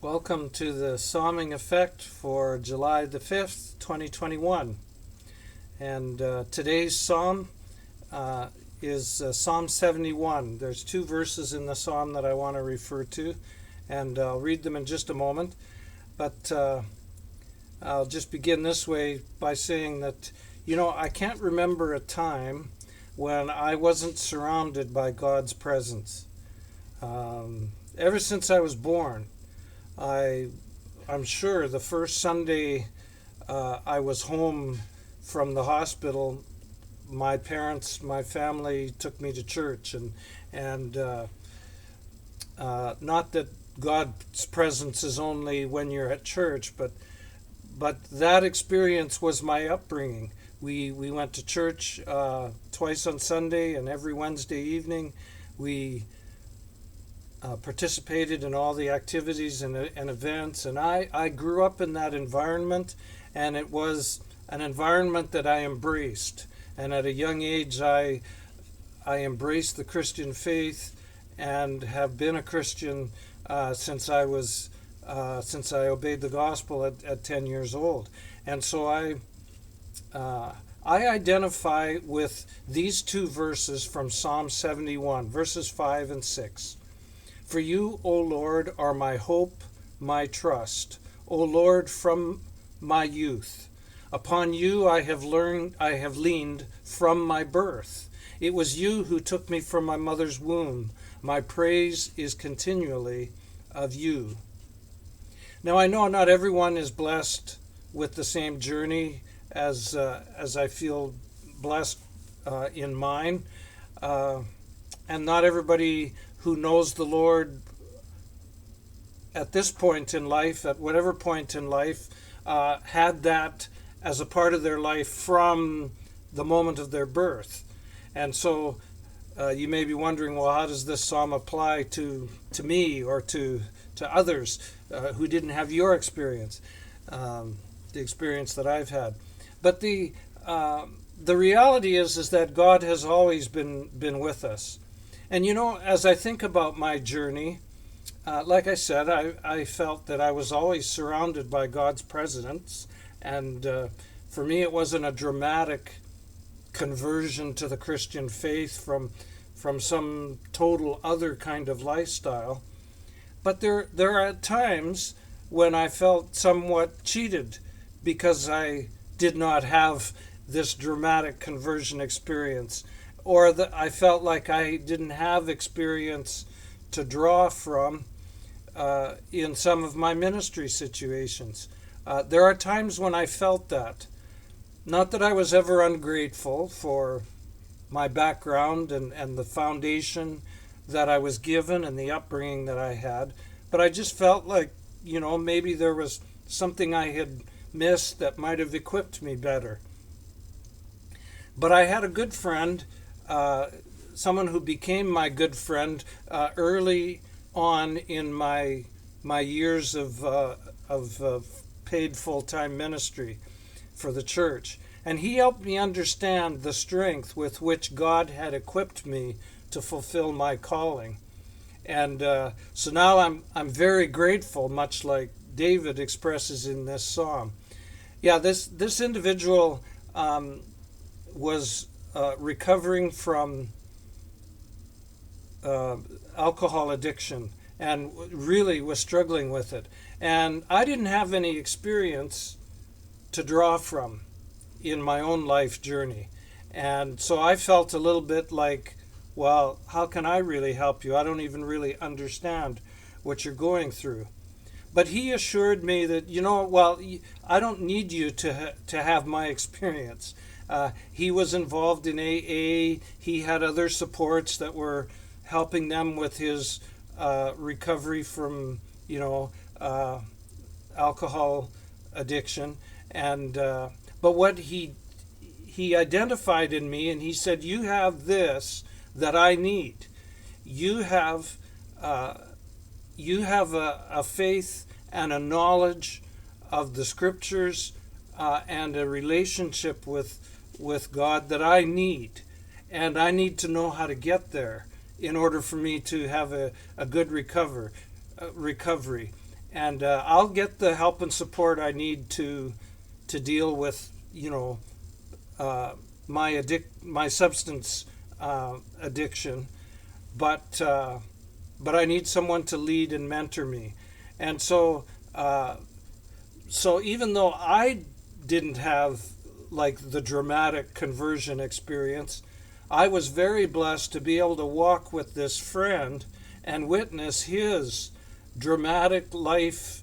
Welcome to the Psalming Effect for July the 5th, 2021. And today's psalm is Psalm 71. There's two verses in the psalm that I want to refer to, and I'll read them in just a moment. But I'll just begin this way by saying that, I can't remember a time when I wasn't surrounded by God's presence. Ever since I was born, I'm sure the first Sunday I was home from the hospital, my parents, my family took me to church, and not that God's presence is only when you're at church, but that experience was my upbringing. We went to church twice on Sunday, and every Wednesday evening we participated in all the activities and events, and I grew up in that environment, and it was an environment that I embraced. And at a young age, I embraced the Christian faith and have been a Christian since I obeyed the gospel at 10 years old. And so I identify with these two verses from Psalm 71, verses 5 and 6. For you, O Lord, are my hope, my trust. O Lord, from my youth. Upon you I have leaned from my birth. It was you who took me from my mother's womb. My praise is continually of you. Now I know not everyone is blessed with the same journey as I feel blessed in mine, and not everybody who knows the Lord at this point in life, at whatever point in life, had that as a part of their life from the moment of their birth. And so you may be wondering, well, how does this psalm apply to me or to others who didn't have your experience, the experience that I've had? But the reality is that God has always been with us. And as I think about my journey, like I said, I felt that I was always surrounded by God's presence. And for me, it wasn't a dramatic conversion to the Christian faith from some total other kind of lifestyle. But there are times when I felt somewhat cheated because I did not have this dramatic conversion experience, or that I felt like I didn't have experience to draw from in some of my ministry situations. There are times when I felt that. Not that I was ever ungrateful for my background and the foundation that I was given and the upbringing that I had, but I just felt like, maybe there was something I had missed that might have equipped me better. But I had a good friend, someone who became my good friend early on in my years of paid full-time ministry for the church, and he helped me understand the strength with which God had equipped me to fulfill my calling. And so now I'm very grateful, much like David expresses in this psalm. Yeah, this individual was recovering from alcohol addiction and really was struggling with it. And I didn't have any experience to draw from in my own life journey. And so I felt a little bit like, well, how can I really help you? I don't even really understand what you're going through. But he assured me that, I don't need you to have my experience. He was involved in AA. He had other supports that were helping them with his recovery from, alcohol addiction. And but what he identified in me, and he said, you have this that I need. You have a faith and a knowledge of the scriptures and a relationship with God that I need. And I need to know how to get there in order for me to have a good recovery. and I'll get the help and support I need to deal with, my substance addiction, but I need someone to lead and mentor me. And so even though I didn't have like the dramatic conversion experience, I was very blessed to be able to walk with this friend and witness his dramatic life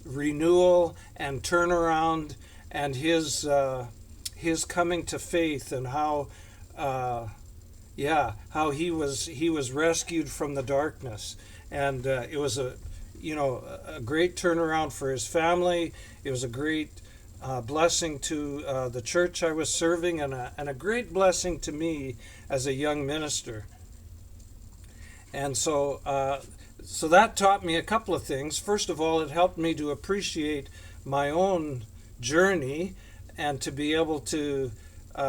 renewal and turnaround, and his coming to faith, and how he was rescued from the darkness. And it was a great turnaround for his family. It was a great blessing to the church I was serving, and a great blessing to me as a young minister. And so that taught me a couple of things. First of all, it helped me to appreciate my own journey, and to be able to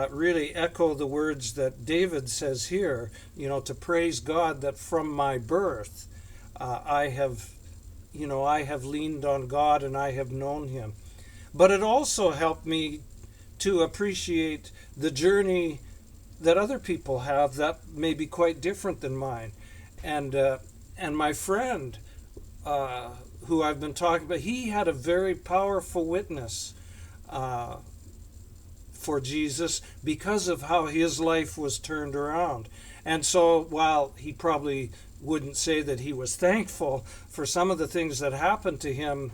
really echo the words that David says here, to praise God that from my birth I have leaned on God and I have known him. But it also helped me to appreciate the journey that other people have that may be quite different than mine. And my friend, who I've been talking about, he had a very powerful witness for Jesus because of how his life was turned around. And so while he probably wouldn't say that he was thankful for some of the things that happened to him,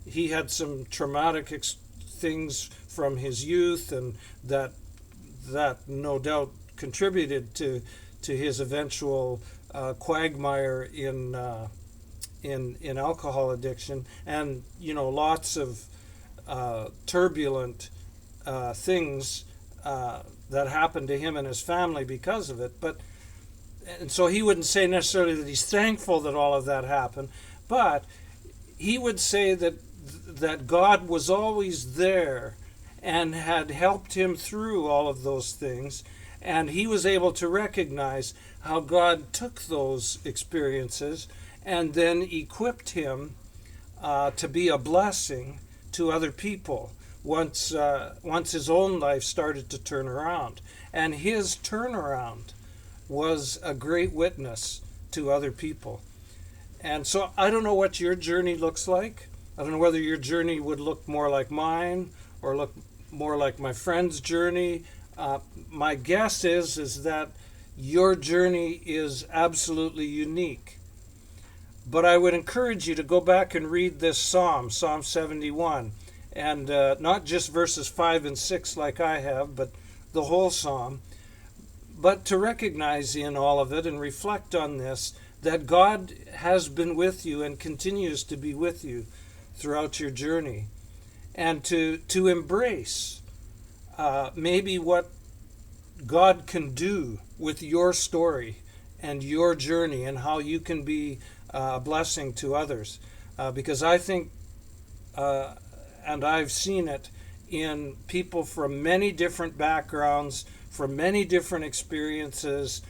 he had some traumatic things from his youth, and that no doubt contributed to his eventual quagmire in alcohol addiction, and lots of turbulent things that happened to him and his family because of it. And so he wouldn't say necessarily that he's thankful that all of that happened, but he would say that God was always there and had helped him through all of those things, and he was able to recognize how God took those experiences and then equipped him to be a blessing to other people once his own life started to turn around. And his turnaround was a great witness to other people. And so I don't know what your journey looks like. I don't know whether your journey would look more like mine or look more like my friend's journey. My guess is that your journey is absolutely unique. But I would encourage you to go back and read this Psalm 71, and not just verses 5 and 6 like I have, but the whole Psalm. But to recognize in all of it and reflect on this, that God has been with you and continues to be with you throughout your journey, and to embrace maybe what God can do with your story and your journey, and how you can be a blessing to others. Because I think, and I've seen it in people from many different backgrounds, from many different experiences,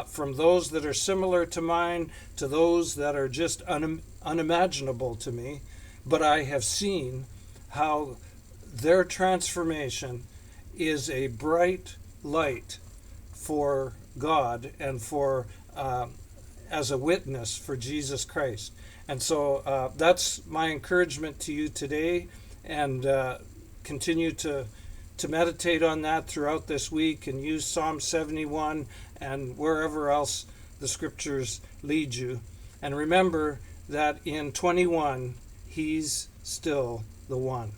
from those that are similar to mine to those that are just unimaginable to me. But I have seen how their transformation is a bright light for God and for as a witness for Jesus Christ. And so that's my encouragement to you today, and continue to meditate on that throughout this week, and use Psalm 71 and wherever else the scriptures lead you. And remember that in 21, he's still the one.